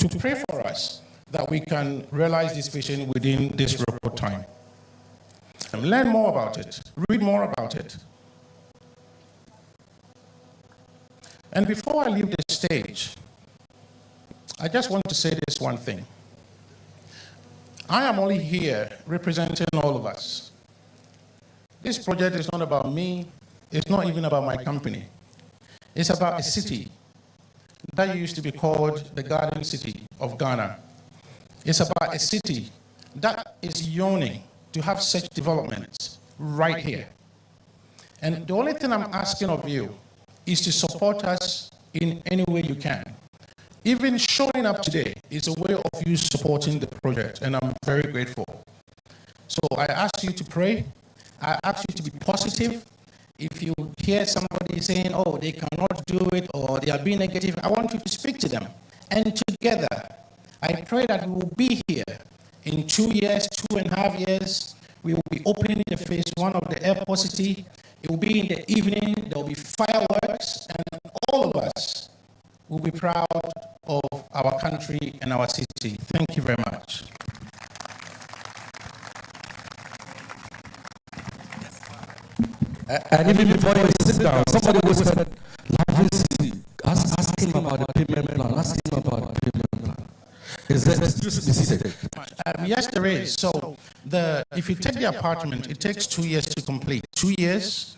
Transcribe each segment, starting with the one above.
to pray for us that we can realize this vision within this record time. And learn more about it, read more about it. And before I leave the stage, I just want to say this one thing. I am only here representing all of us. This project is not about me, it's not even about my company. It's about a city that used to be called the Garden City of Ghana. It's about a city that is yearning to have such developments right here. And the only thing I'm asking of you is to support us in any way you can. Even showing up today is a way of you supporting the project, and I'm very grateful. So I ask you to pray. I ask you to be positive. If you hear somebody saying, oh, they cannot do it, or they are being negative, I want you to speak to them. And together, I pray that we will be here in 2 years, 2.5 years. We will be opening the phase 1 of the airport city. It will be in the evening. There will be fireworks, and all of us will be proud of our country and our city. Thank you very much. And even before you sit down, somebody whispered, lovely city, ask him about the payment plan, ask him about the payment plan. Is that just be seated? Yes, there is. So if you take the apartment, it takes 2 years to complete. 2 years,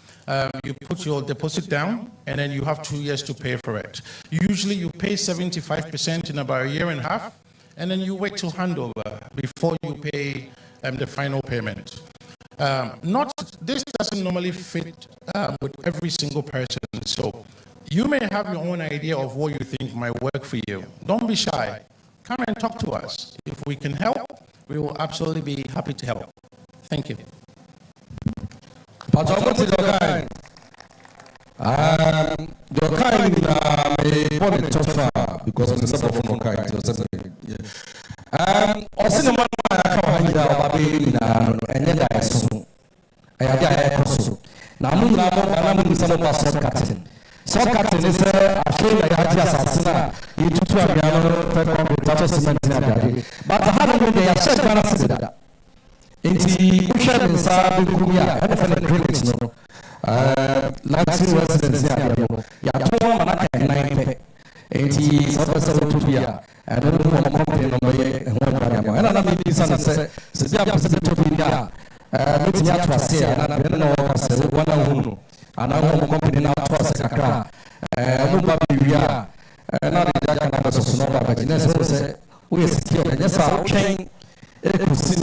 you put your deposit down, and then you have 2 years to pay for it. Usually you pay 75% in about 1.5 years, and then you wait till handover before you pay the final payment. This doesn't normally fit with every single person. So you may have your own idea of what you think might work for you. Don't be shy. Come and talk to us. If we can help, we will absolutely be happy to help. Thank you. Your kind may want to tough because of the support from kind. Osei and then I saw. I had also. Namu Sod-Cutting. Sod-Cutting is a show like Asantehene in Tutu but the hard they are said Ghana citizen. Inti Ushan and Sabi Kumia, and the drainage no. Latin residents here. Yatua Manaka and 9 Inti Sod-Cutting and I don't know what company and one and another son said, Sibia, meeting at Osei, and I don't know what I want and I want company now to Osei. We are not the Jack and others, but in we are secure. And yes, I'll change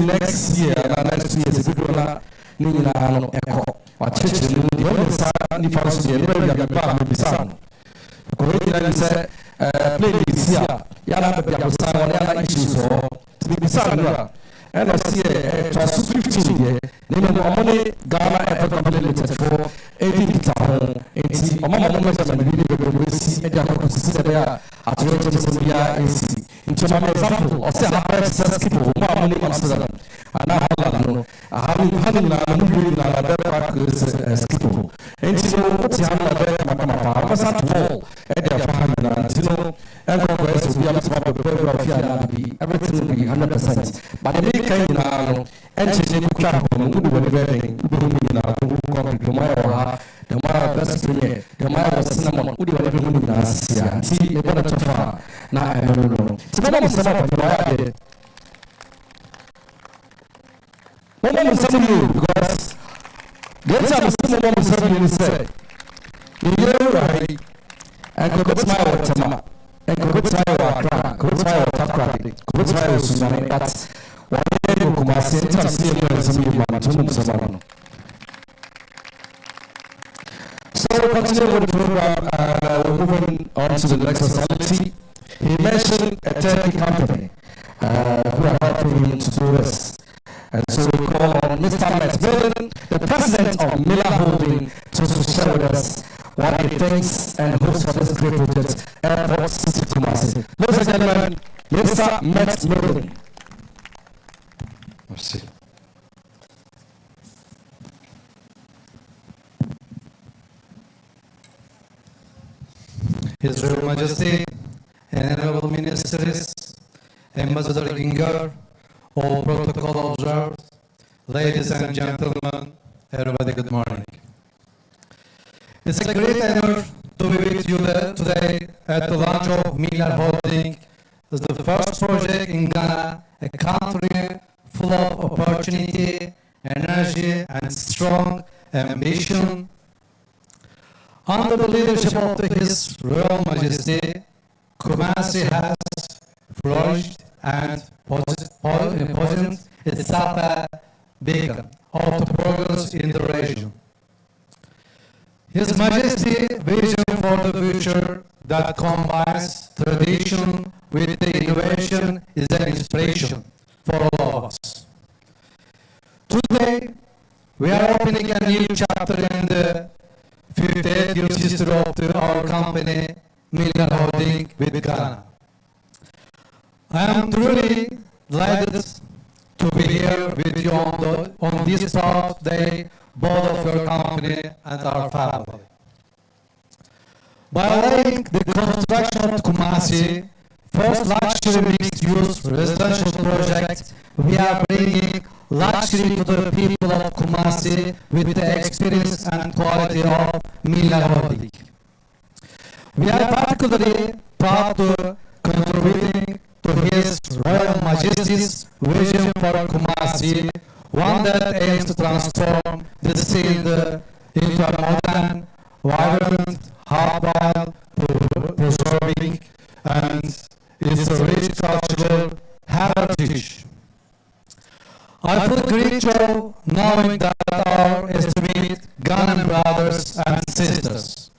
next year and next year is a good one. Nina Echo, or church, the only son, if I was the very son. Correct, said, play this year. Yana Yabusan, issues or to be beside. And I see a 15 year, name of money, Ghana, and completed for 80 town, 80, or Mamma Moments and we see a consider at Rotoria AC. Into my example, or say, I have people, money consider. And now I have skippable. And so, what's the other was at all at their family, and Congress will be able to everything will be 100%. But the main now, and the Mara best premier, the Mara cinnamon, who do whatever you ask. See, they want to far. Now I don't know. So, what was some of the one of some of you, because there's some of you say, you're right, and go to my water, and go to my water, go to my water, go to my water, that's one day Kumasi, and some of you, so we'll continue with the program, and we're moving on to the next facility. He mentioned a Turkey company who are helping him to do this. And so we call on Mr. Matt Millen, the president of Miller Holding, to share with us what he thinks and hopes for this great project, Airport City Kumasi. Ladies and gentlemen, Mr. Matt Millen. Merci. His Royal Majesty, Honorable Ministers, Ambassador Ginger, all protocol observed, ladies and gentlemen, everybody good morning. It's a great honor to be with you today at the launch of Miller Holding as the first project in Ghana, a country full of opportunity, energy, and strong ambition. Under the leadership of His Royal Majesty, Kumasi has flourished and positioned itself a beacon of progress in the region. His Majesty's vision for the future that combines tradition with the innovation is an inspiration for all of us. Today, we are opening a new chapter in the 58 years history of our company, Miller Holding, with Ghana. I am truly delighted to be here with you on this proud day, both of your company and our family. By laying the construction of Kumasi, first luxury mixed-use residential project, we are bringing luxury to the people of Kumasi with the experience and quality of Miller Holding. We are particularly proud to contributing to His Royal Majesty's vision for Kumasi, one that aims to transform the city into a modern, vibrant hub while preserving and its rich cultural heritage. I feel great joy knowing that our esteemed Ghanaian brothers and sisters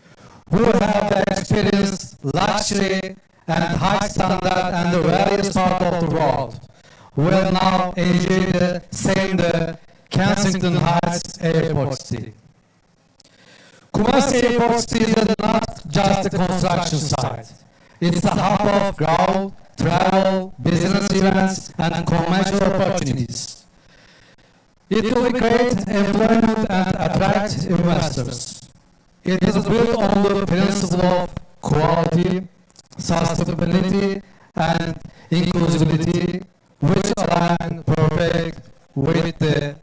who have experienced luxury and high standard in the various parts of the world will now enjoy the same the Kensington Heights Airport City. Kumasi Airport City is not just a construction site. It's a hub of growth, travel, business events, and commercial opportunities. It will create employment and attract investors. It is built on the principle of quality, sustainability, and inclusivity, which align perfect with the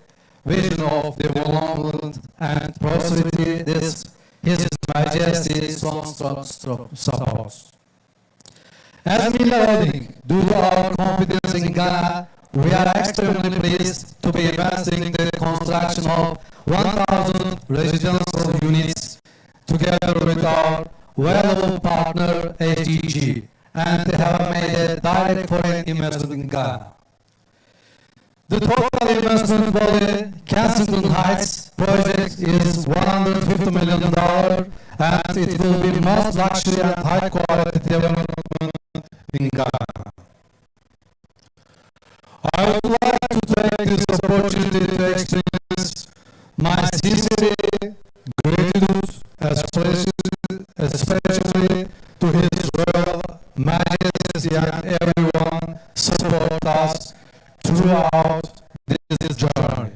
vision of development and prosperity this His Majesty supports. As Miller Holding, due to our confidence in Ghana, we are extremely pleased to be advancing the construction of 1,000 residential units together with our valuable partner HDG, and they have made a direct foreign investment in Ghana. The total investment for the Kensington Heights project is $150 million, and it will be most luxury and high quality development in Ghana. I would like to take this opportunity to express my sincere gratitude, especially to His Royal Majesty and everyone support us throughout this journey.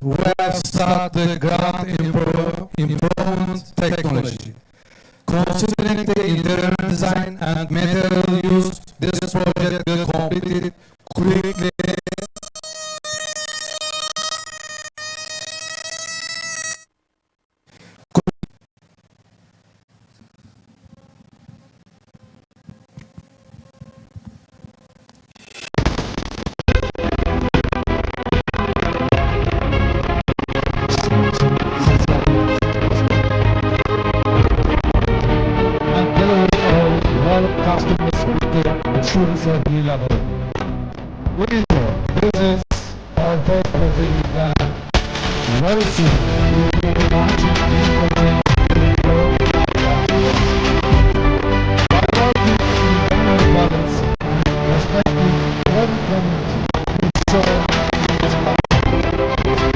We have started the ground improvement technology. Considering the interior design and material used, this project will complete it quickly. Customers with the assurance of new level. We know this is our thought-provoking very soon. We will be launching by working in Ghana balance and respecting every community. So,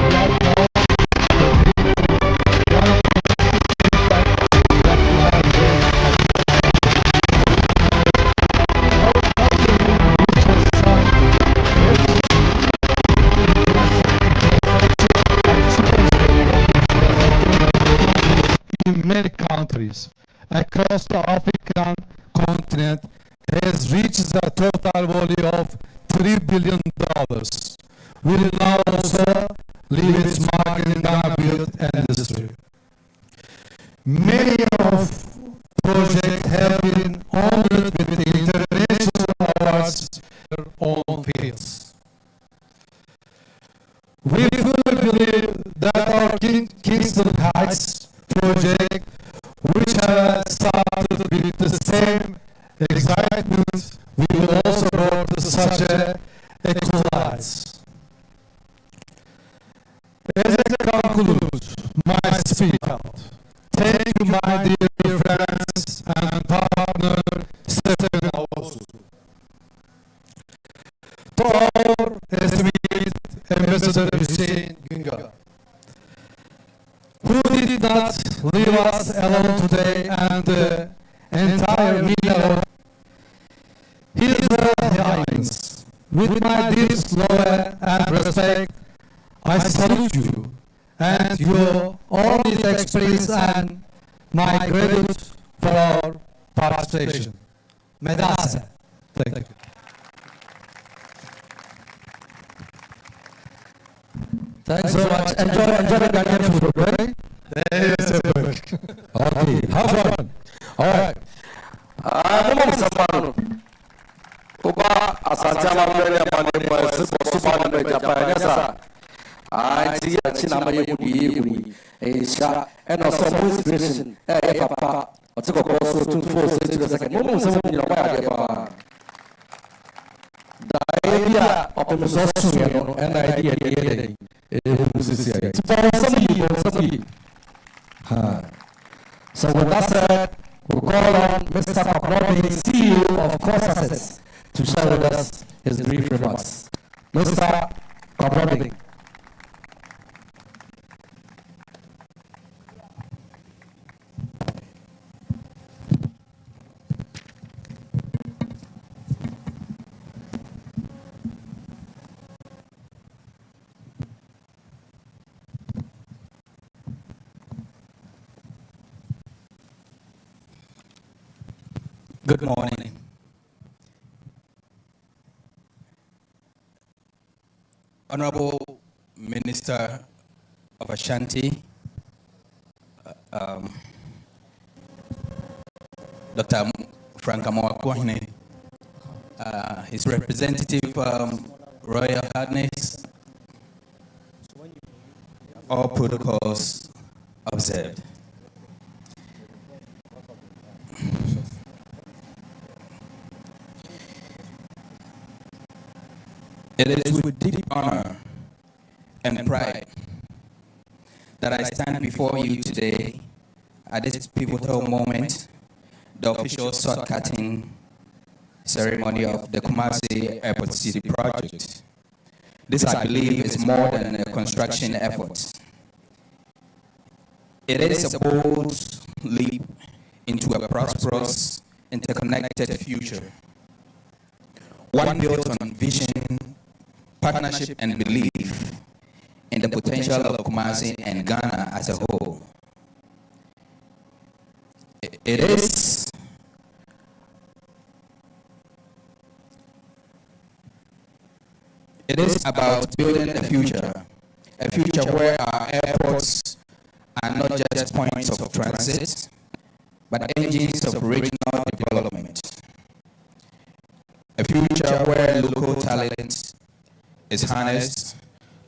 right now, in many countries across the African continent has reached the total value of $3 billion, will now also leave its mark in the build industry. Many of projects have been honored with the international awards in their own fields. We fully believe that our Kingston Heights project, which has started with the same excitement, we will also brought to such a equalize. As I conclude my speech, thank you, my dear friends and partner, Stephen Awosu. To our esteemed Ambassador Hussein Gunga, who did not leave us alone today, and the entire media. His Royal Highness, with my deepest love and respect, I salute you and your always express and my gratitude for our participation. Medasa. Thank you. Thanks so much. Enjoy the Ghanaian food, right? Yes, sir. Okay, have fun. All right. Oba Asantehene mane boys bosuba na Japan yesa. Ti ya chi na maye mudi sha and also inspiration papa otiko boss Otumfuo say the second mo so ni na kwa ya pa. The idea of the resource and idea here so with that said, we'll call on Mr. Thought-Provoking, CEO of Course Assets, to share with us his brief remarks. Mr. Thought-Provoking. Good morning. Honorable Minister of Ashanti, Dr. Frank Amoakwahine, his representative, Royal Highness, all protocols observed. It is with deep honor and pride that I stand before you today at this pivotal moment, the official Sod-Cutting ceremony of the Kumasi Airport City project. This, I believe, is more than a construction effort. It is a bold leap into a prosperous, interconnected future, one built on vision, partnership, and belief in the potential of Kumasi and Ghana as a whole. It is about building a future where our airports are not just points of transit, but engines of regional development. A future where local talent is harnessed,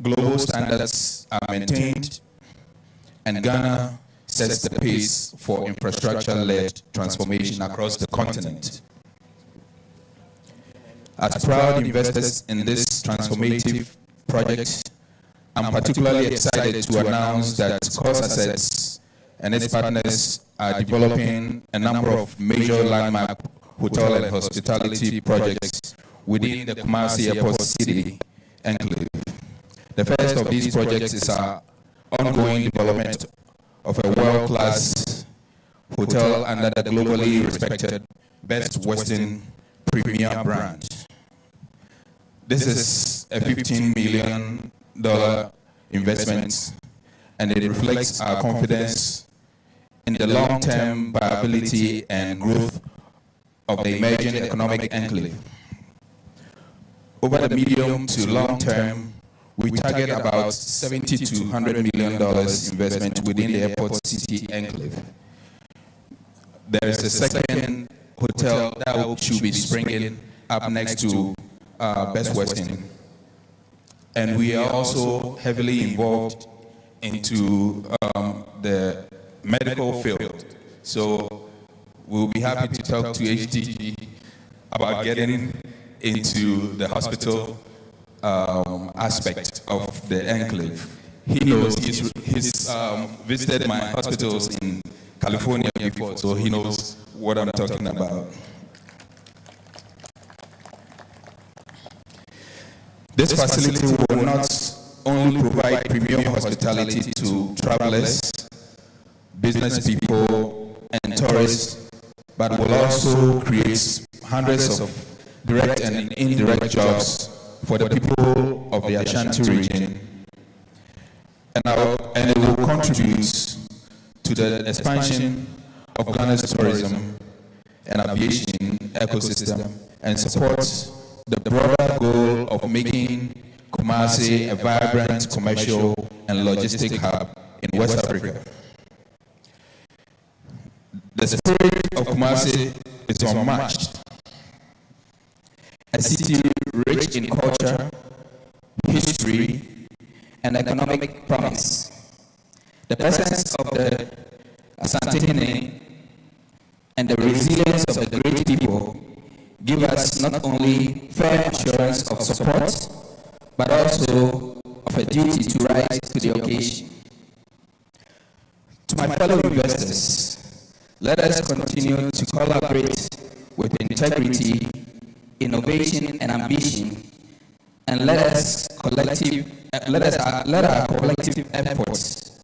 global standards are maintained, and Ghana sets the pace for infrastructure-led transformation across the continent. As proud investors in this transformative project, I'm particularly excited to announce that Course Assets and its partners are developing a number of major landmark hotel and hospitality projects within the Kumasi Airport City enclave. The first of these projects is our ongoing development of a world-class hotel under the globally respected Best Western Premier brand. This is a $15 million investment, and it reflects our confidence in the long-term viability and growth of the emerging economic enclave. Over the medium to long term, we target about $70 to $100 million investment within the airport city enclave. There is a second hotel that should be springing up next to Best Western. And we are also heavily involved into the medical field. So we'll be happy to talk to HTG about getting into the hospital aspect of the enclave. He knows, he's visited my hospitals in California before, so he knows what I'm talking about. This facility will not only provide premium hospitality to travelers, business people, and tourists, but will also create hundreds of direct and indirect jobs for the people of the Ashanti region, and it will contribute to the expansion of Ghana's tourism and aviation ecosystem and support the broader goal of making Kumasi a vibrant commercial and logistic hub in West Africa. The spirit of Kumasi is unmatched. A city rich in culture, history, and economic promise. The presence of the Asantehene and the resilience of the great people give us not only fair assurance of support, but also of a duty to rise to the occasion. To my fellow investors, let us continue to collaborate with integrity, innovation, and ambition, and let our collective efforts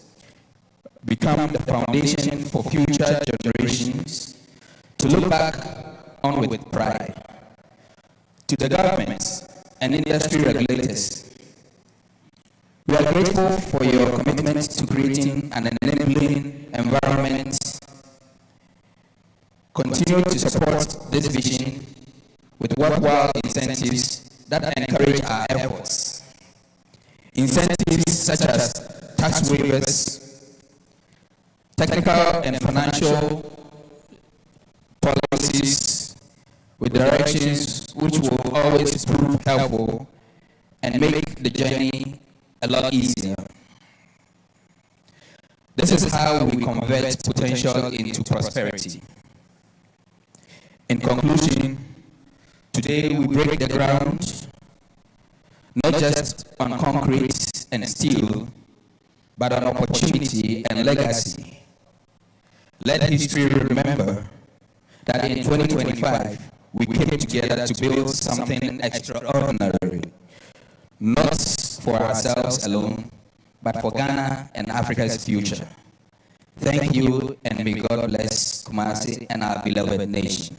become the foundation for future generations to look back on with pride. To the government and industry regulators, we are grateful for your commitment to creating an enabling environment. Continue to support this vision with worthwhile incentives that encourage our efforts. Incentives such as tax waivers, technical and financial policies with directions which will always prove helpful and make the journey a lot easier. This is how we convert potential into prosperity. In conclusion, today we break the ground not just on concrete and steel, but on opportunity and legacy. Let history remember that in 2025, we came together to build something extraordinary, not for ourselves alone, but for Ghana and Africa's future. Thank you, and may God bless Kumasi and our beloved nation.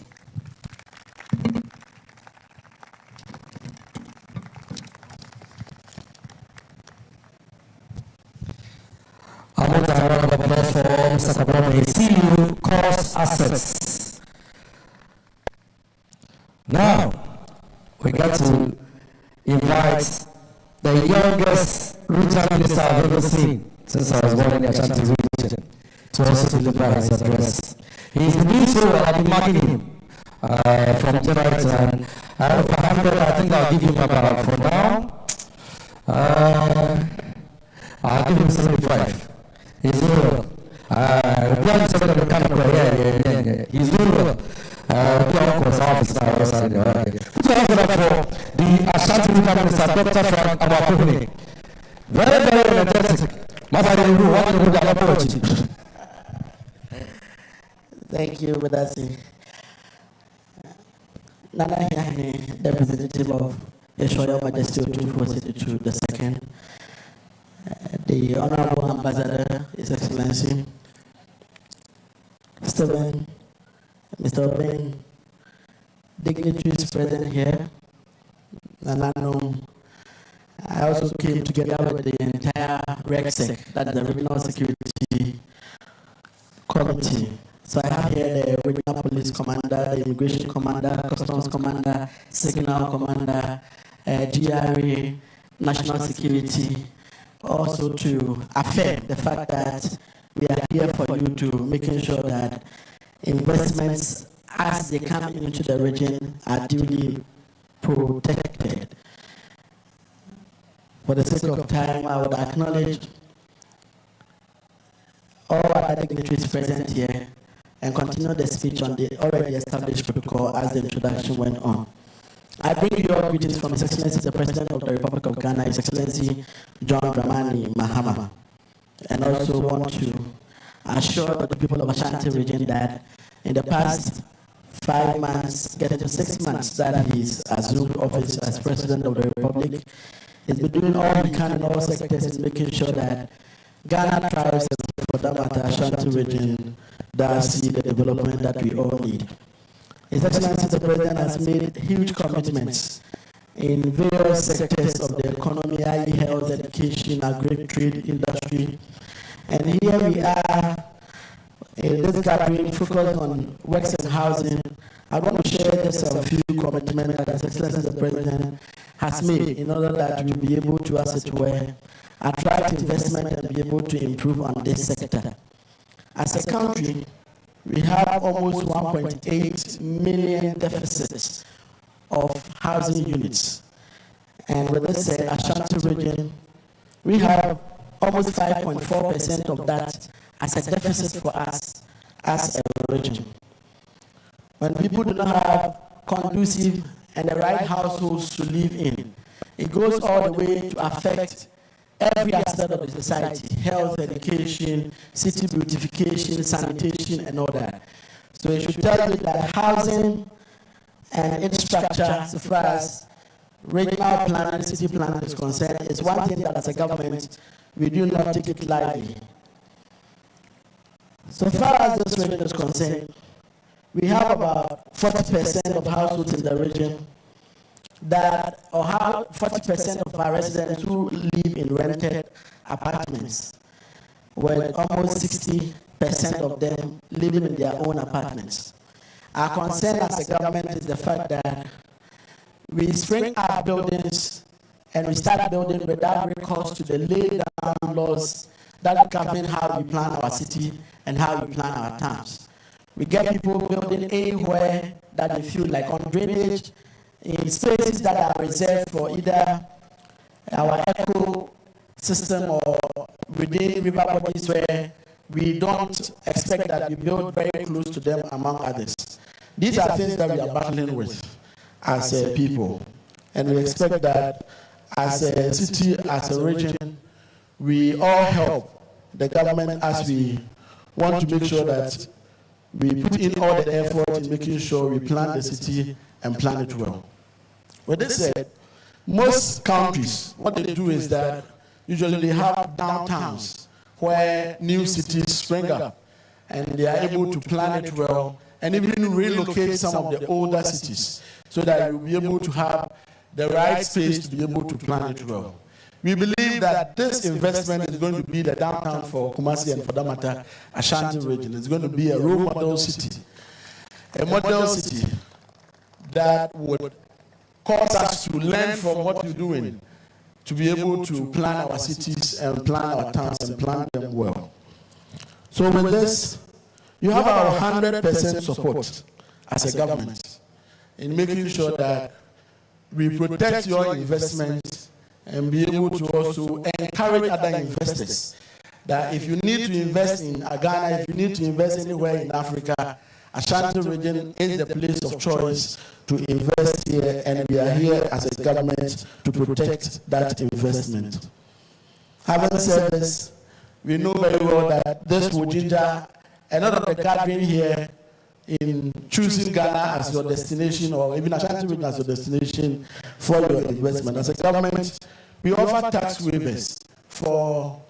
I want a round of applause for Mr. Sabrone, CEO, Cost Assets. Now, we got to invite the youngest regional minister I've ever seen since I was born in the Ashanti region to also deliver his address. He's the new so I'll be marking him from January to end. Out of 100, I think I'll give him about, for now, I'll give him 75. He's doing well. He's doing well. The Ashanti Prime Minister, Dr. Frank Abakuhune. Very, very energetic. Thank you, Majesty. Nana Hihane, representative of Yeshoya Majesty Otumfuo Tutu II, the Honorable Ambassador, His Excellency, Stephen, Mr. Ben, dignitaries present here, and I also came together with the entire RECSEC, that's the Regional Security Committee, So I have here the regional police commander, the immigration commander, customs commander, signal commander, GRA, national security, also to affirm the fact that we are here for you to making sure that investments as they come into the region are duly protected. For the sake of time, I would acknowledge all other dignitaries present here and continue the speech on the already established protocol as the introduction went on. I bring you all greetings from His Excellency the President of the Republic of Ghana, His Excellency John Dramani Mahama, and also want to assure the people of Ashanti region that in the past 5 months, getting to 6 months that he's assumed office as President of the Republic, he's been doing all he can in all sectors in making sure that Ghana thrives, and for that matter, Ashanti region does see the development that we all need. His Excellency the President has made huge commitments in various sectors of the economy, i.e. health, education, agri, trade, industry. And here we are in this gathering focused on works and housing. I want to share just a few commitments that His Excellency the President has made in order that we'll be able to, as it were, attract investment and be able to improve on this sector. As a country, we have almost 1.8 million deficits of housing units. And with this said, Ashanti region, we have almost 5.4% of that as a deficit for us as a region. When people do not have conducive and the right households to live in, it goes all the way to affect every aspect of the society: health, education, city beautification, sanitation, and all that. So it should tell you that housing and infrastructure, so far as regional planning, city planning is concerned, is one thing that as a government, we do not take it lightly. So far as this region is concerned, we have about 40% of households in the region that, or how 40% of our residents who live in rented apartments, with almost 60% of them living in their own apartments. Our concern as a government is the fact that we spring up buildings and we start building without recourse to the laid down laws that govern how we plan our city and how we plan our towns. We get people building anywhere that they feel like, on drainage, in spaces that are reserved for either our ecosystem or within river bodies where we don't expect that we build very close to them, among others. These are things that we are battling with as a people. And we expect that as a city, as a region, we all help the government as we want to make sure that we put in all the effort in making sure we plan the city and plan it well. With this said, most countries, what they do is that usually they have downtowns where new cities spring up, and they are able to plan it well and even relocate some of the older cities so that you'll be able to have the right space to be able to plan it well. We believe that this investment is going to be the downtown for Kumasi and, for that matter, Ashanti region. It's going to be a role model city, a model city that would cause us to learn from what you're doing, to be able to plan our cities and plan our towns and plan them well. So with this, you have our 100% support as a government in making sure that we protect your investment and be able to also encourage other investors. That if you need to invest in Ghana, if you need to invest anywhere in Africa, Ashanti region is the place of choice to invest here, and we are here as a government to protect that investment. Having said this, we know very well that this will ginger a lot of the gathering here in choosing Ghana as your destination, or even Ashanti region as your destination for your investment. As a government, we offer tax waivers for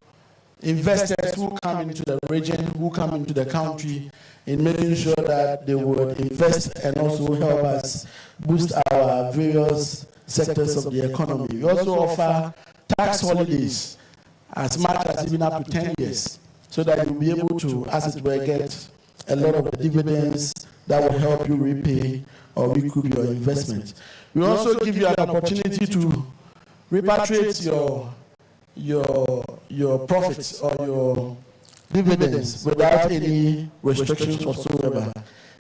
investors who come into the region, who come into the country, in making sure that they would invest and also help us boost our various sectors of the economy. We also offer tax holidays as much as even up to 10 years, so that you'll be able to, as it were, get a lot of the dividends that will help you repay or recoup your investment. We also give you an opportunity to repatriate your profits or your dividends without any restrictions whatsoever.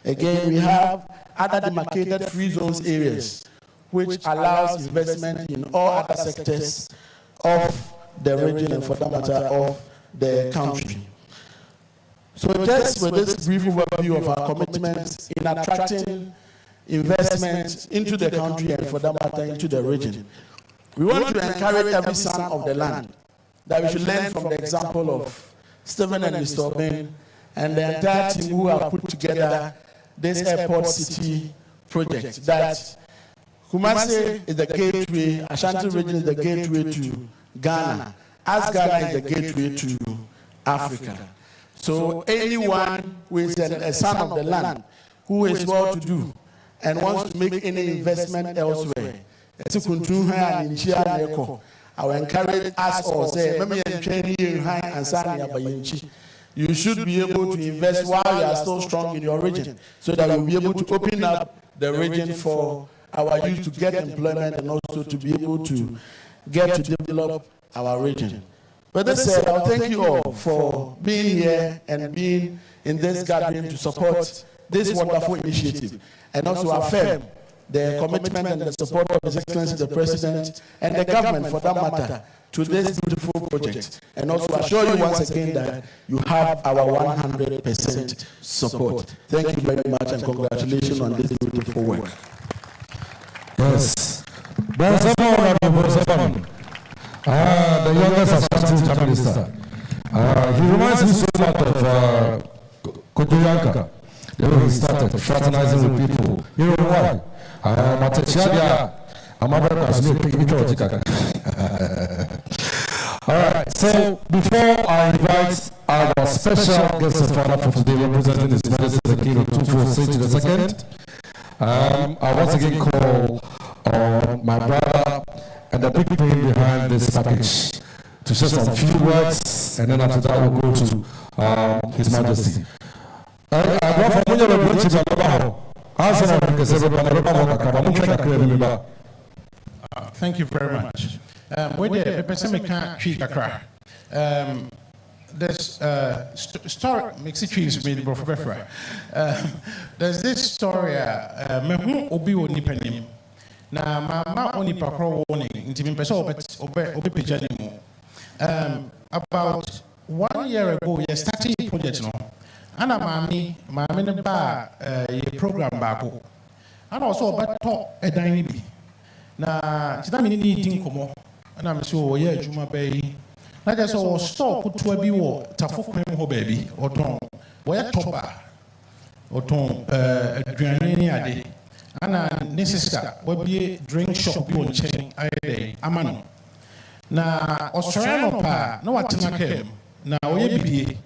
Again, we have other demarcated free zones areas, which allows investment in all other sectors of the region and for that matter of the country. So just with this brief overview of our commitment in attracting investment into the country and for that matter into the region, we want to encourage every son of the land that we should learn from the example of Stephen and Mr. Obeng and the entire team who have put together this airport city project. That Kumasi is the gateway, Ashanti region is the gateway to Ghana, as Ghana is the gateway to Africa. So anyone who is a son of the land, who is well to do and wants to make any investment elsewhere, I will encourage us all, say, you should be able to invest while you are still strong in your region, so that we'll be able to open up the region for our youth to get employment and also to be able to get to develop our region. But that said, I'll thank you all for being here and being in this gathering to support this wonderful initiative, and also affirm the commitment and the support of His Excellency the President and the government for that matter to this beautiful project, and also assure you once again that you have our 100% support. Thank you very much and congratulations on this beautiful work. Yes. The youngest Ashanti minister. He reminds me so much of Kotoyanka. He started fraternizing with people. You know why? All right, so before I invite our special guest of honor for today, representing His Majesty the King of Tutu, Osei II, I once again call on my brother and the big brain behind this package to share some few words, and then after that we'll go to His Majesty. Thank you very much. There's story makes it trees made before. There's this story. Mehu obi oni penim. Na mama oni pakro warning. Inti mi pesa obe pejani mo. About 1 year ago, we started a project. Ana mami ne ba a program bako. And also about talk a dining be. Na chita mi ni din komo. Ana mi so ye juma bay. Na just so store put to be wo tafo kwem ho baby. Oton wo ye toba. Oton aduane ni ade. Ana ne sister wo bi drink shop bi on chain ayede amano. Na Australian pa na watena kem na oye bibie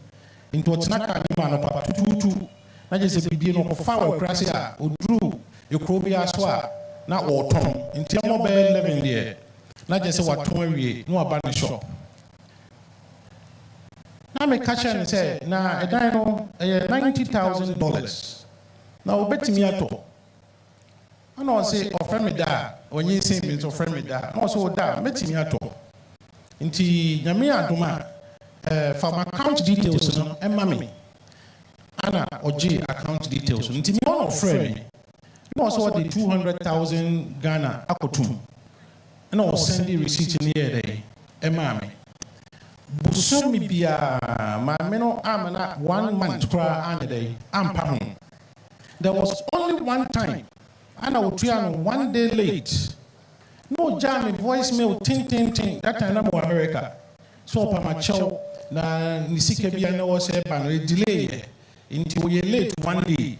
into watena ka ni ma pa tutu na je se bibie no ko fa wa krase a oduru ekrobia so a na oton ntia mo be 11 there na je se waton awie no aba ne shop na me catch and say na edan no $90,000 na obetimi ato ana o say offer me da onye say me offer me da na o say o da metimi ato nti nyame adoma from account details no emma me ana oji account details nti me one of friend no also the 200,000 Ghana akotum and I send the receipt in here day emma me buso mi bia ma me no amana 1 month kra an day ampa ho. There was only one time and I would try 1 day late. No jam voicemail ting. That time I'm in America. So pa ma chow na nisike bia na wo se ba no delay until we late 1 day.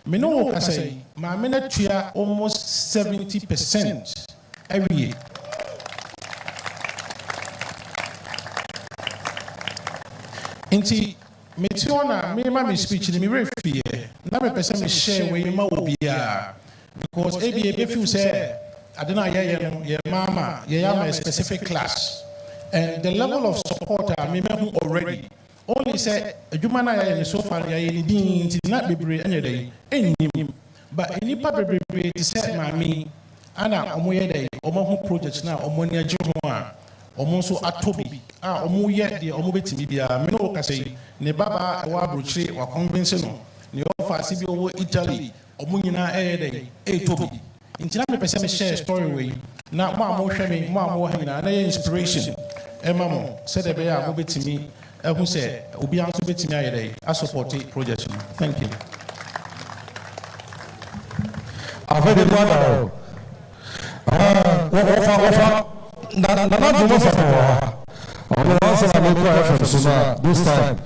Me no ka say ma me na tua almost 70% every year. Inti me tiona me ma me speech ni me refi na me pese me share we ma obia because ebe feel say I don't know, your mama, your a specific class. And the level of support I mean already. only say adwuma na ya so far ya ni din ti na bebre anya dai enim but any pa bebre ti say mami ana omo ye dai omo ho project na omo ni age ho a omo so atobi a omo ye de omo betimi bia me no ka say ne baba wa brochire wa convince no ne offer si bi owo Italy omo nyina dai tobi intina me pese me share story we na mo hwe me mo ha nyina na ye inspiration mamo said the bear mo betimi who say obi an so betimi aye dai a support project. Thank you. Avec des mois d'or. This time,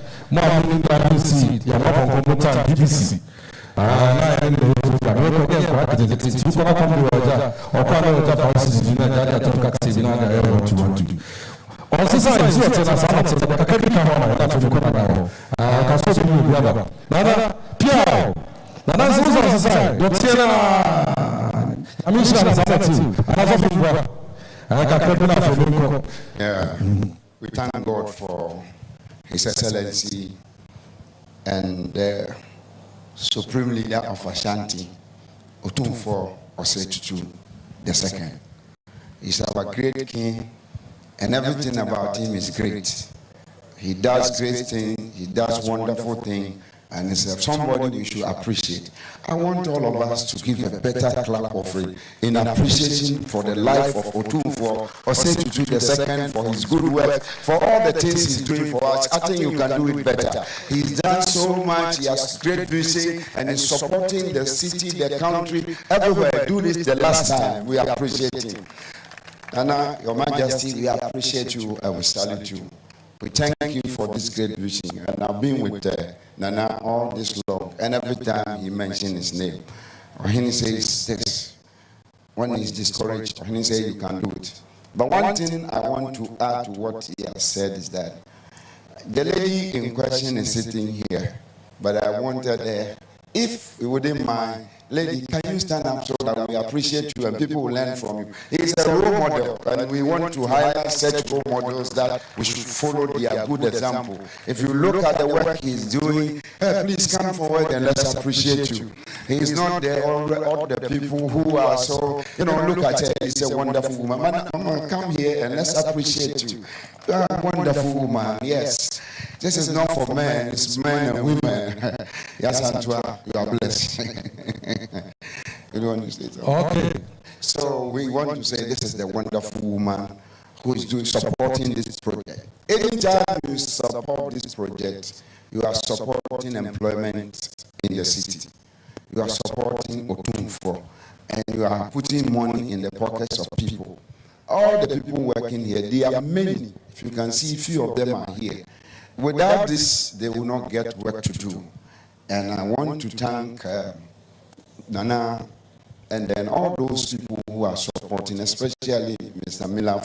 BBC. We thank God for His Excellency and the Supreme Leader of Ashanti, Otumfuo Osei Tutu II. He's our great king, and everything about him is great. He does great things, he does wonderful things, and it's somebody we should appreciate. I want all of us to give a better clap of it in appreciation for the life of Otumfuo Osei Tutu II, for his good work, for all the things he's doing for us. I think you can do it better. He's done so much, he has great vision, and he's supporting the city, the country, everywhere. Do this the last time. We appreciate him. Nana, Your Majesty, we appreciate you and we salute you. We thank you for this great vision, and I've been with Nana all this long, and every time he mentions his name, or he says this, when he's discouraged, or he says you can do it. But one thing I want to add to what he has said is that the lady in question is sitting here, but I wanted her, if you wouldn't mind, lady, can you stand up so that we appreciate you and people will learn from you? He's a role model, and we want to highlight such role models that we should follow their good example. If you look at the work he's doing, please come forward and let's appreciate you. He's not there all the people who are so, look at her, he's a wonderful woman. Mama, come here and let's appreciate you. You are a wonderful woman, yes. This is not for men, it's men and women. Yes, Antoine, you are blessed. You don't want to say so? Okay. So we want to say this is the wonderful woman who is supporting this project. Anytime you support this project, you are supporting employment in the city. You are supporting Otumfuo, and you are putting money in the pockets of people. All the people working here, there are many. If you can see, few of them are here. Without this, they will not get work to do. And I want to thank Nana and then all those people who are supporting, especially Mr. Miller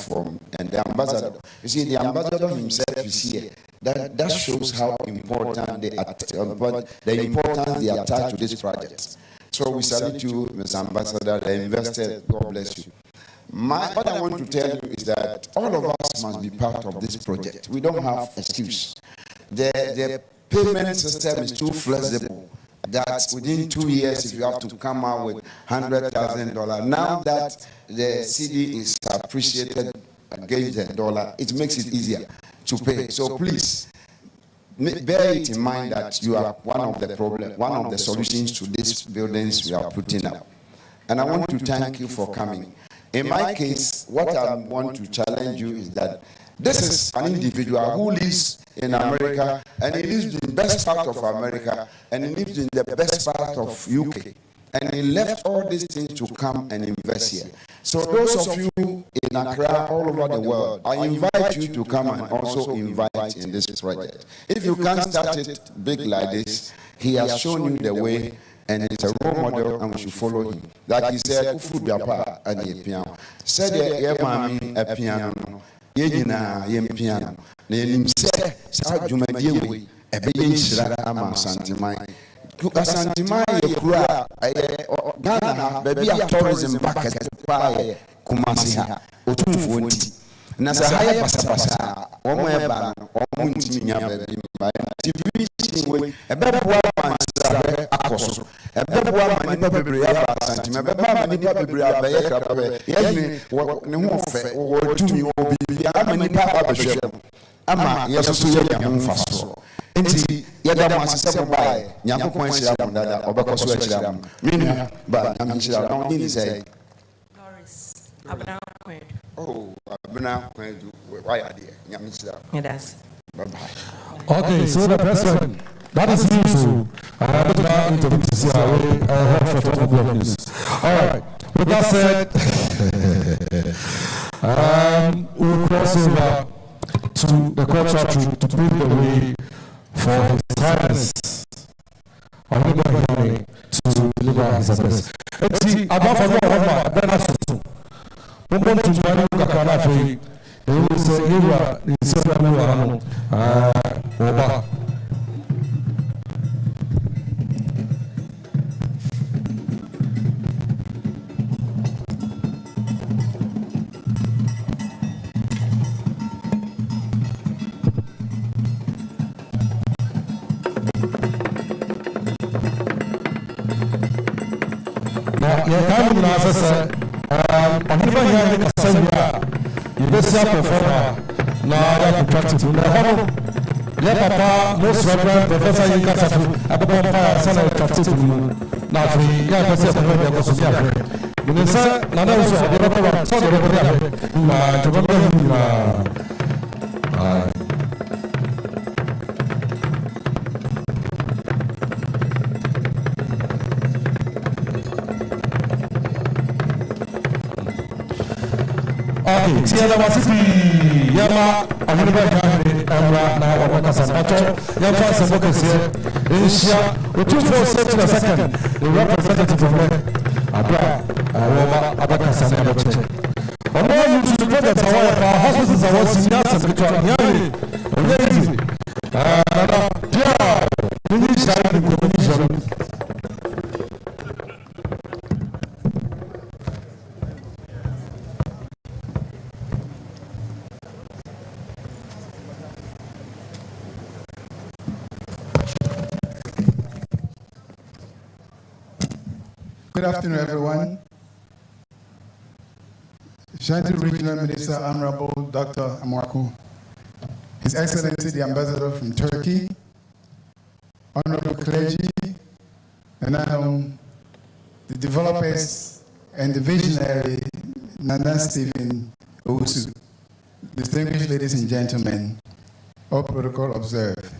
and the ambassador. You see, the ambassador himself is here. That shows how important the importance they attach to this project. So we salute you, Mr. Ambassador, the investor. God bless you. What I want to tell you is that all of us must be part of this project. We don't have excuse. The payment system is too flexible that within 2 years, if you have to come out with $100,000, now that the CD is appreciated against the dollar, it makes it easier to pay. So please, bear it in mind that you are one of the solutions to these buildings we are putting up. And I want to thank you for coming. In my case, what I want to challenge you is that this is an individual who lives in America, and he lives in the best part of America, and he lives in the best part of UK. And he left all these things to come and invest here. So those of you in Accra, all over the world, I invite you to come and also invite in this project. If you can't start it big like this, he has shown you the way, and it's a role model, and we should follow him. Like he said, Ufu Biapa and the piano. Said mami a piano, Yena yem piano. Nelim said, Sa Jumadie, a billion shira ama Santimai. Asantehene kura Ghana baby a tourism back at Kumasi Otumfuo nti na sa haya pasapasa omo eba no omuntu nya baby by TV we ebeboa mansabe akoso ebeboa mani bebre ya Asantehene ebeboa mani bebre abaye krabe yene ne ho fe wo tumi obi ya mani pa abehwem ama yeso ye ya mfaso enti yada mo asese bae nyankopon hyira mo dada obekoso hyira mo menu ba am hyira no ni say Abna Kwedu. Oh, Abna Kwedu. Why are they? Yes. Bye bye. Okay, so the president, that is me too. I have to interview to see how we for top news. All right. With that said, we'll cross over to the cultural troop to pave the way for His Highness Otumfuo to deliver his address. See, about for more, then I should. When to Manu Kakanafi, they will say, you are the Seramu, Oba. Now, you can't even answer. Ọ̀nìbá yẹn ní kásán yìí a ìgbésí àpòfọ́nà náà yà kó practice ní ẹ̀họ́ yẹ papa most reverend professor yìí kásá fún abẹ́bẹ́ ọ̀pá sẹ́nà practice mu náà fi yẹ àgbẹ̀sí ẹ̀fọ́ bí ẹ̀kọ́ sọ bí àfẹ́ nínú sẹ́ nàdá wùsọ̀ ọ̀dọ́ bẹ́ẹ̀ wà sọ́ọ̀dọ̀ bẹ́ẹ̀ bí àfẹ́ mà jọba bẹ́ẹ̀ wù mà. Okay, tiada wasiti yama Otumfuo Emra na wabaka sabato yamfa sabato sie Asia Otumfuo said to the second the representative from there abra wama abaka sabato ono you to the tower for hospitals are senior secretary yari onye na dia ni shari ni commission. Good afternoon, everyone. Ashanti Regional Minister, Honorable Dr. Amwaku, His Excellency the Ambassador from Turkey, Honorable Clergy, and the developers and the visionary Nana Stephen Owusu, distinguished ladies and gentlemen, all protocol observed.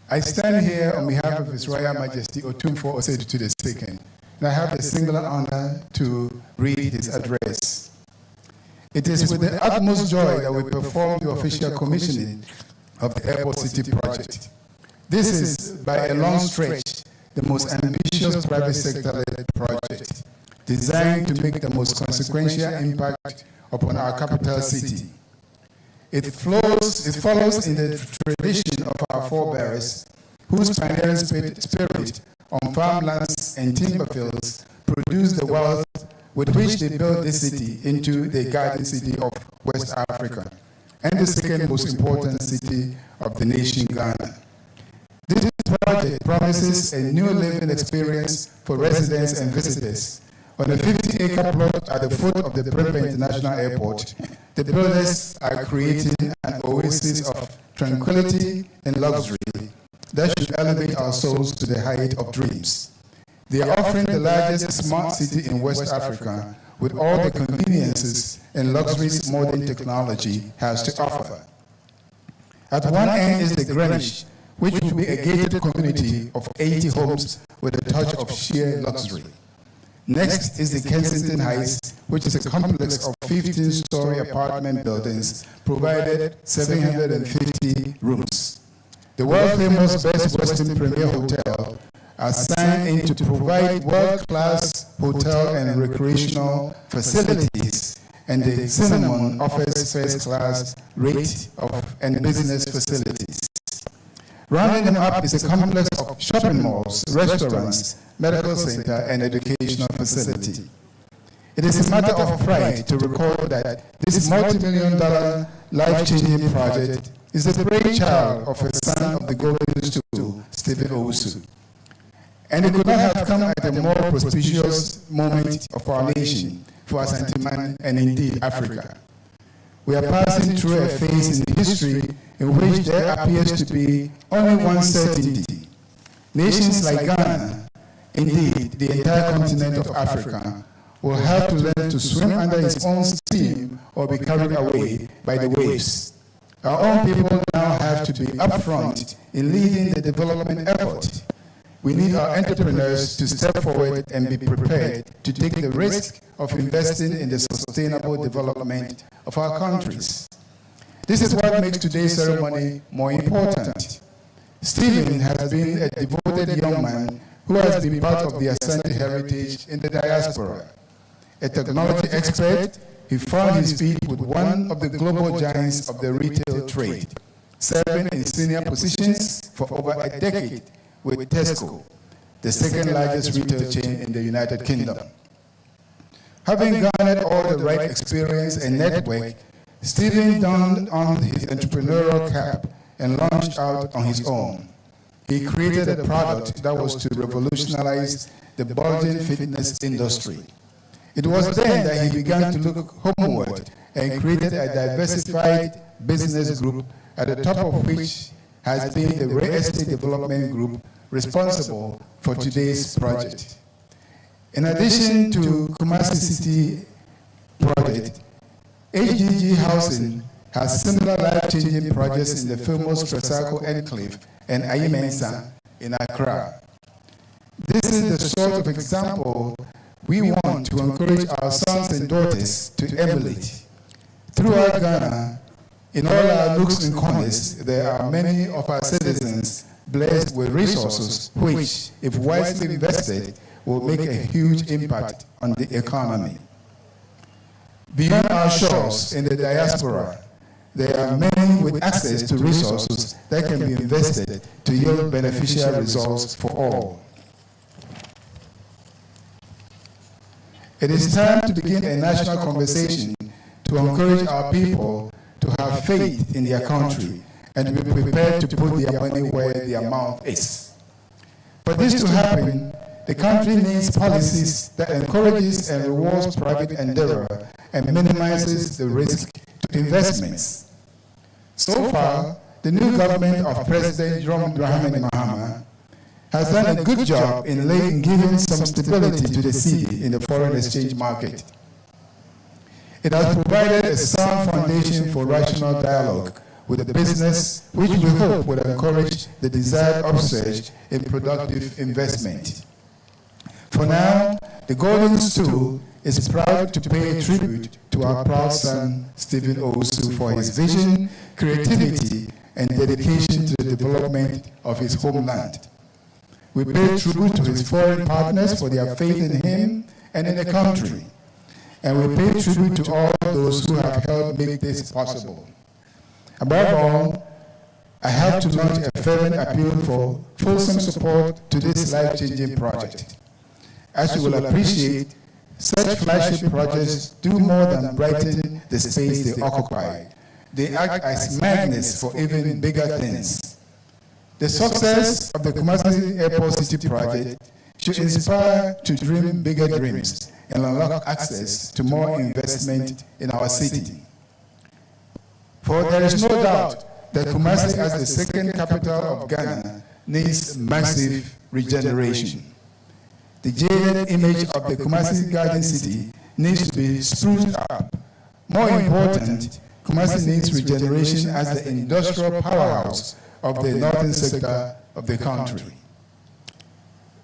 I stand here on behalf of His Royal Majesty Otumfuo Osei II. And I have the singular honor to read his address. It is with the utmost joy that we perform the official commissioning of the Airport City project. This is, by a long stretch, the most ambitious private sector-led project, designed to make the most consequential impact upon our capital city. It follows in the tradition of our forebears, whose pioneering spirit on farmlands and timber fields produced the wealth with which they built this city into the garden city of West Africa and the second most important city of the nation, Ghana. This project promises a new living experience for residents and visitors. On a 50-acre plot at the foot of the Prempeh International Airport, the builders are creating an oasis of tranquility and luxury that should elevate our souls to the height of dreams. They are offering the largest smart city in West Africa with all the conveniences and luxuries modern technology has to offer. At one end is the Greenwich, which will be a gated community of 80 homes with a touch of sheer luxury. Next is the Kensington Heights, which is a complex of 15-story apartment buildings, provided 750 rooms. The world-famous Best Western Premier Hotel are signed in to provide world-class hotel and recreational facilities, and the Cinnamon offers first-class rate and business facilities. Rounding them up is a complex of shopping malls, restaurants, medical center, and educational facility. It is a matter of pride to record that this multi-million-dollar life-changing project is the brainchild of a son of the golden stool, Stephen Owusu. And it could not have come at a more auspicious moment of our nation for Asantehene and indeed Africa. We are passing through a phase in history in which there appears to be only one certainty. Nations like Ghana, indeed the entire continent of Africa, will have to learn to swim under its own steam or be carried away by the waves. Our own people now have to be upfront in leading the development effort. We need our entrepreneurs to step forward and be prepared to take the risk of investing in the sustainable development of our countries. This is what makes today's ceremony more important. Stephen has been a devoted young man who has been part of the Asante heritage in the diaspora. A technology expert, he found his feet with one of the global giants of the retail trade, serving in senior positions for over a decade with Tesco, the second largest retail chain in the United Kingdom. Having garnered all the right experience and network, Stephen donned on his entrepreneurial cap and launched out on his own. He created a product that was to revolutionize the bulging fitness industry. It was then that he began to look homeward and created a diversified business group, at the top of which has been the real estate development group responsible for today's project. In addition to Kumasi City project, HGG Housing has similar life-changing projects in the famous Tresako Enclave and Ayimensa in Accra. This is the sort of example we want to encourage our sons and daughters to emulate. Throughout Ghana, in all our nooks and corners, there are many of our citizens blessed with resources which, if wisely invested, will make a huge impact on the economy. Beyond our shores in the diaspora, there are many with access to resources that can be invested to yield beneficial results for all. It is time to begin a national conversation to encourage our people to have faith in their country and be prepared to put their money where their mouth is. For this to happen, the country needs policies that encourages and rewards private endeavor and minimizes the risk to investments. So far, the new government of President John Dramani Mahama has done a good job in giving some stability to the cedi in the foreign exchange market. It has provided a sound foundation for rational dialogue with the business, which we hope will encourage the desired upsurge in productive investment. For now, the Golden Stool is proud to pay tribute to our proud son, Stephen Owusu, for his vision, creativity, and dedication to the development of his homeland. We pay tribute to his foreign partners for their faith in him and in the country. And we pay tribute to all those who have helped make this possible. Above all, I have to launch a fervent appeal for fulsome support to this life-changing project. As you will appreciate, such flagship projects do more than brighten the space they occupy. They act as magnets for even bigger things. The success of the Kumasi Airport City project should inspire to dream bigger dreams and unlock access to more investment in our city. For there is no doubt that Kumasi, as the second capital of Ghana, needs massive regeneration. The jaded image of the Kumasi Garden City needs to be spruced up. More important, Kumasi needs regeneration as the industrial powerhouse of the northern sector of the country.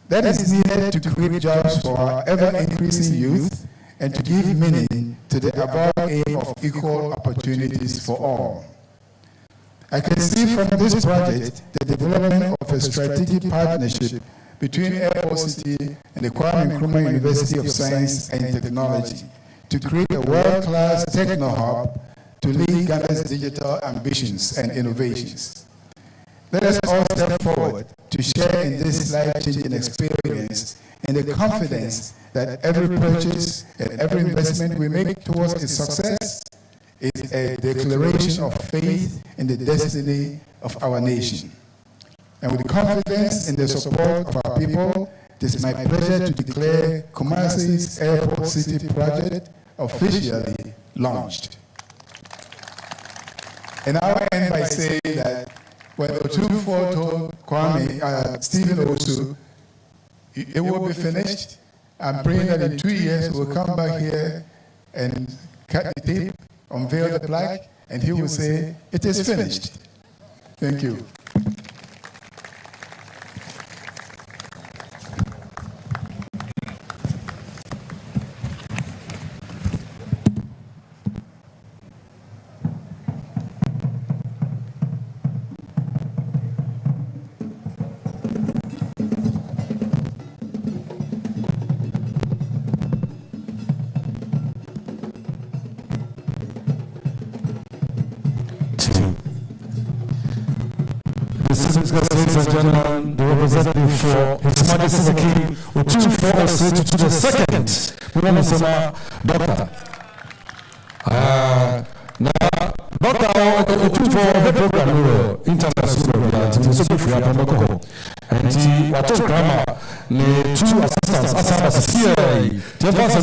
That is needed to create jobs for our ever-increasing youth and to give meaning to the above aim of equal opportunities for all. I can see from this project the development of a strategic partnership between Airport City and the Kwame Nkrumah University of Science and Technology to create a world-class techno-hub to lead Ghana's digital ambitions and innovations. Let us all step forward to share in this life-changing experience in the confidence that every purchase and every investment we make towards its success is a declaration of faith in the destiny of our nation. And with confidence in the support of our people, it is my pleasure to declare Kumasi's Airport City project officially launched. And I will end by saying that when Otumfuo told Stephen Osu, it will be finished, I'm praying that in 2 years we'll come back here and cut the tape, unveil the plaque, and he will say, it is finished. Thank you. Ladies and gentlemen, the representative for His Majesty the King, Otumfuo Osei Tutu the second, Doctor. Doctor Otumfuo the program international and he was grammar the two assistants as CI, the first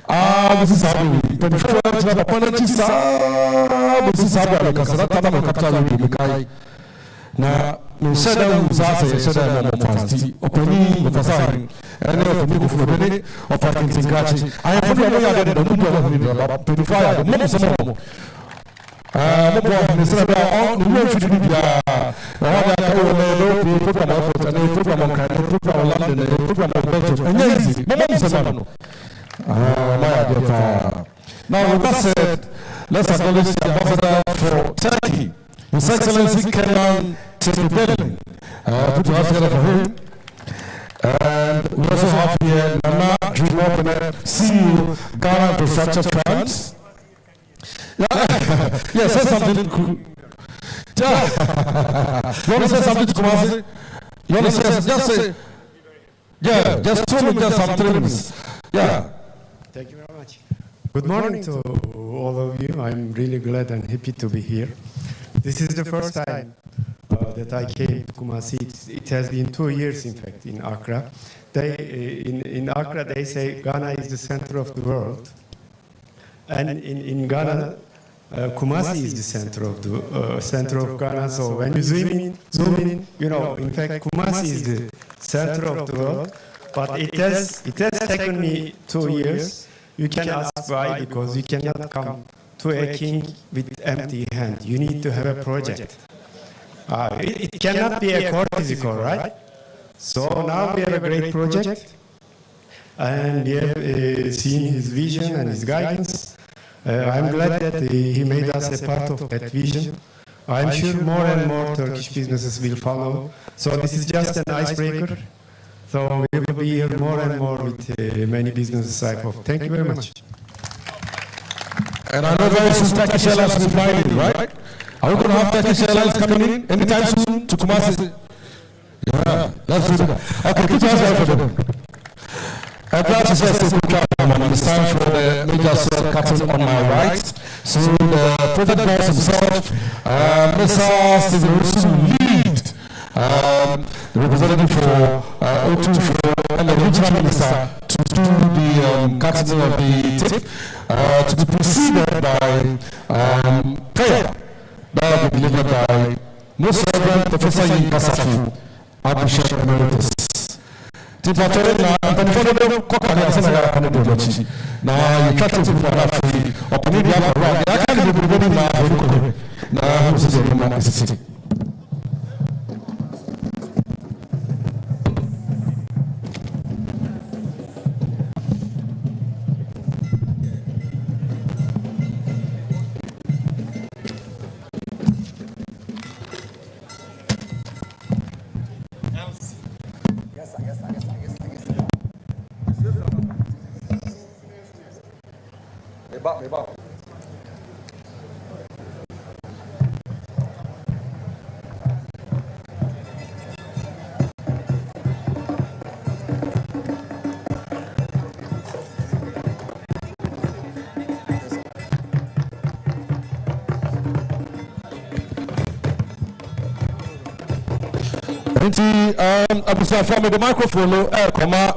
and this is how we the this is how we now we said that we said that opening the sign and then of I am the 25 now, with that said, let's acknowledge the ambassador for Turkey, His Excellency Kenan Tebelin. Put your hands together for him. And we also have here Nana Dreamer, CEO, Ghana Infrastructure Fund. Yeah, say something. You want to say something to Kumasi? You want to say, just say, yeah, just 2 minutes, just some 3 minutes. Yeah. Thank you very much. Good morning to all of you. I'm really glad and happy to be here. This is the first time that I came to Kumasi. It has been 2 years, in fact, in Accra. In Accra, they say Ghana is the center of the world. And in Ghana, Kumasi is the center of Ghana. So when you zoom in, you know, in fact, Kumasi is the center of the world. But it has taken me 2 years. You can ask why, because you cannot come to a king with empty hand. You need to have a project. It cannot be a courtesy call, right? So now we have a great project, and we have seen his vision and his guidance. I'm glad that he made us a part of that vision. I'm sure more and more Turkish businesses will follow. So this is just an icebreaker. So we will be here more and more with many businesses, I hope. Thank you very much. And I know very soon Turkish Airlines will be flying in, right? Are we going to have Turkish Airlines coming in anytime soon to Kumasi? Yeah, let's do that. Okay, put your hands out for them. I'm glad to say it's time for the major Sod-Cutting on my right. So the project boss himself, Mr. Stephen Osu, lead the representative for Otumfuo and the regional minister to do the cutting of the tape, to be preceded by prayer that will be delivered by Most Reverend Professor Yinka Safu, Archbishop Emeritus. Tipatore na mpanifodo kokali asema ya kanado mochi na yikatu kuparafi opini ya kwa ya kali bibudi na huko na msisi na sisi. Abusafo me the microphone no koma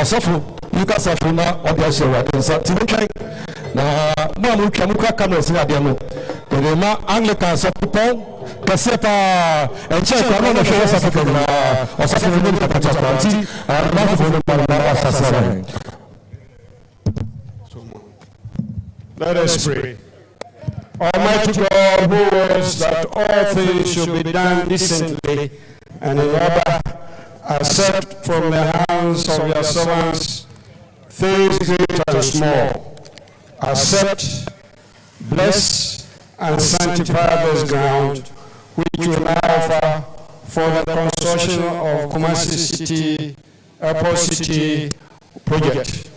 osofo nika safo na odi ashewa nsa tibetwan na mo amu twa muka cameras na de no de ma Anglican sofo pese pa enche kwa no hwe sofo na osofo no nika pata kwanti microphone no na asasa. Let us pray. Almighty God, who wills that all things should be done decently and in order, accept from the hands of your servants things great and small. Accept, bless, and sanctify this ground, which we now offer for the construction of Kumasi City, Airport City project.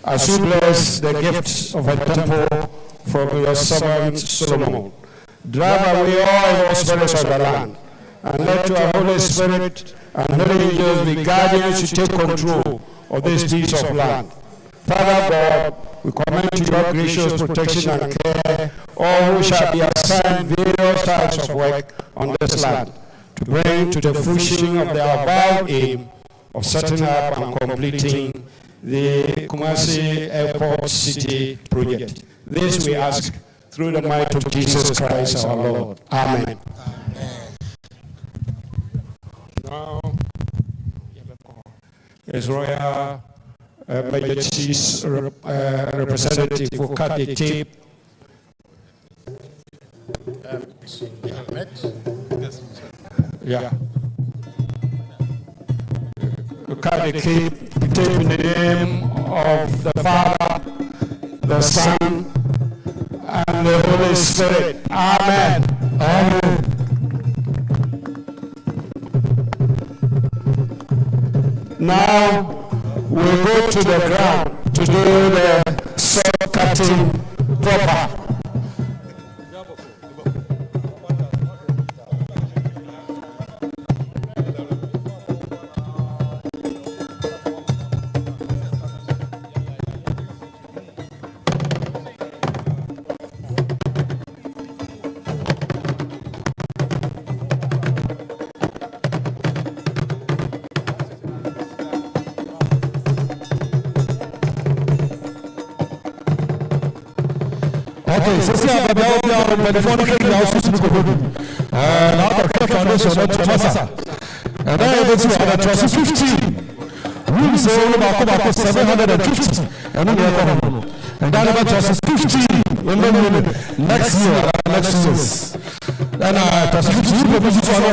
As you bless the gifts of a temple from your servant Solomon. Drive away all evil spirits of the land, and let your Holy Spirit and holy angels be guardians to take control of this piece of land. Father God, we commend to your gracious protection and care all who shall be assigned various types of work on this land, to bring to the fruition of the avowed aim of setting up and completing the Kumasi Airport City project. This we ask through the might of Jesus Christ our Lord. Amen. Now, His Royal Majesty's representative will cut the tape. Yeah. Cut the tape in the name of the Father, the Son, and the Holy Spirit. Amen. Amen. Now we go to the ground to do the sod-cutting proper. Okay, so see how the phone is also now the foundation of ADUMASA. And then we see about 50. We say about 750. And then about 50 next year, next years. And 50 people will be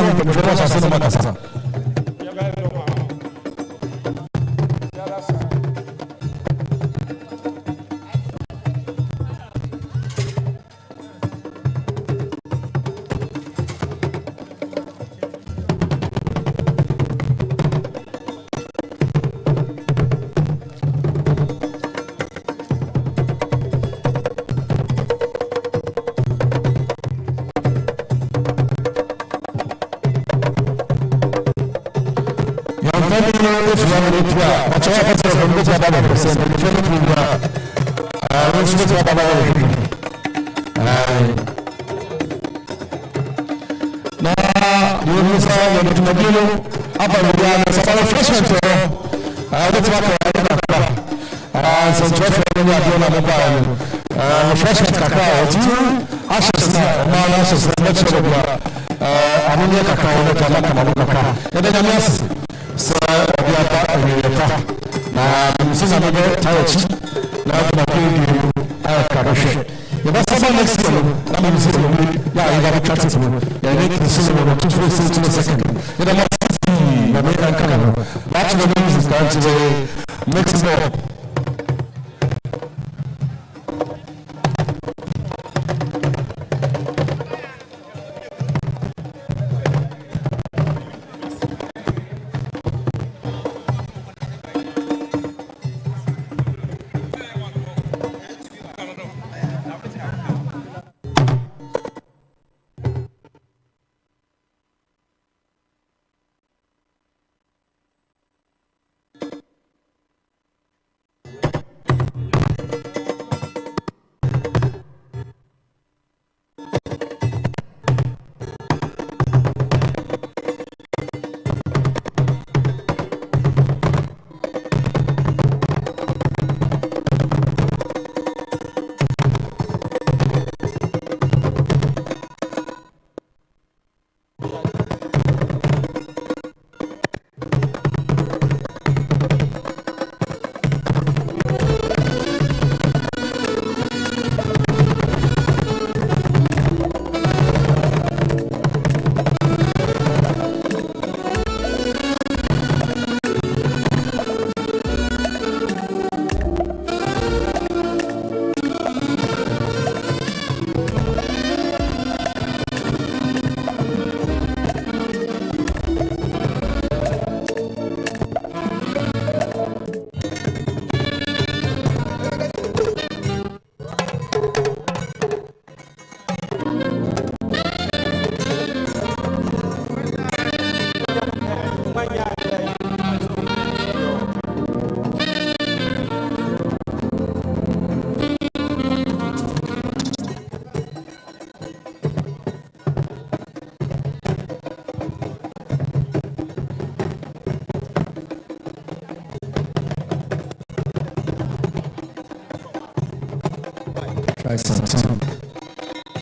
Try some two.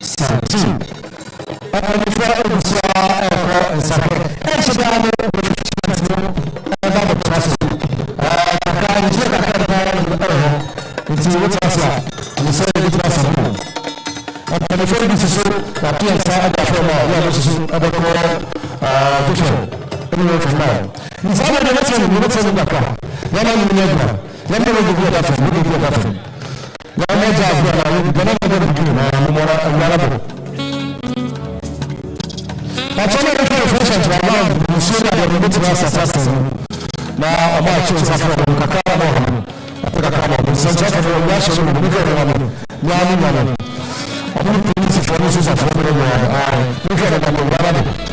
Some two. And the friend of the and second. And she got it with the another person. It's what I said. And the same person. And the friend is so that he has had a form of other different. Anyway, from now. He's only the next one, the car. Then I'm never. Then they will be that from. We will be that from. Then I just go to do more. But some of the professions are now, you see that they're going to assassin. Now, about to suffer from Kakamo. So, just for a national, we go to one. I'm going to police for this is a former. I look at it.